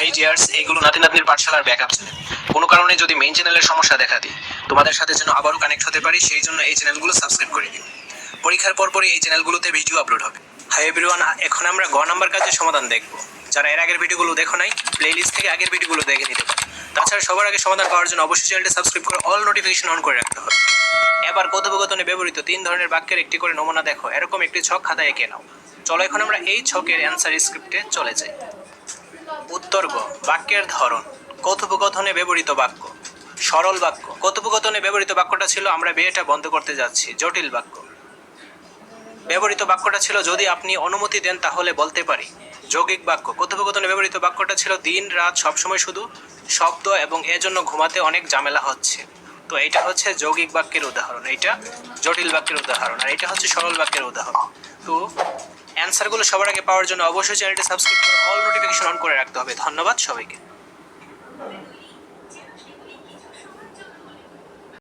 High dears, এইগুলো নাতি নাতনির পাঠশালার ব্যাকআপ চ্যানেল। কোনো কারণে যদি মেইন চ্যানেলের সমস্যা দেখা দিই, তোমাদের সাথে যেন আবারও কানেক্ট হতে পারি, সেই জন্য এই চ্যানেলগুলো সাবস্ক্রাইব করে দিও। পরীক্ষার পরপরই এই চ্যানেলগুলোতে ভিডিও আপলোড হবে। হাই এভরিওয়ান, এখন আমরা গ নাম্বার কাজের সমাধান দেখব। যারা এর আগের ভিডিওগুলো দেখো নাই, প্লেলিস্ট থেকে আগের ভিডিওগুলো দেখে নিতে পারো। তাছাড়া সবার আগে সমাধান পাওয়ার জন্য অবশ্যই চ্যানেলটি সাবস্ক্রাইব করে অল নোটিফিকেশন অন করে রাখতে হবে। এবার কথোপকথনে ব্যবহৃত 3 ধরনের বাক্যের একটি করে নমুনা দেখো। এরকম একটি ছক খাতায় এঁকে নাও। চলো এখন আমরা এই ছকের অ্যান্সার স্ক্রিপ্টে চলে যাই। উত্তর গ, বাক্যের ধরন। কথোপকথনে ব্যবহৃত বাক্য। সরল বাক্য। কথোপকথনে ব্যবহৃত বাক্যটা ছিল আমরা বিয়েটা বন্ধ করতে যাচ্ছি। জটিল বাক্য। ব্যবহৃত বাক্যটা ছিল যদি আপনি অনুমতি দেন তাহলে বলতে পারি। যৌগিক বাক্য। কথোপকথনে ব্যবহৃত বাক্যটা ছিল দিন রাত সবসময় শুধু শব্দ এবং এজন্য ঘুমাতে অনেক ঝামেলা হচ্ছে। তো এইটা হচ্ছে যৌগিক বাক্যের উদাহরণ, এইটা জটিল বাক্যের উদাহরণ, আর এটা হচ্ছে সরল বাক্যের উদাহরণ। তো অ্যান্সারগুলো সবার আগে পাওয়ার জন্য অবশ্যই চ্যানেলটি সাবস্ক্রাইব করে অল নোটিফিকেশন অন করে রাখতে হবে। ধন্যবাদ সবাইকে।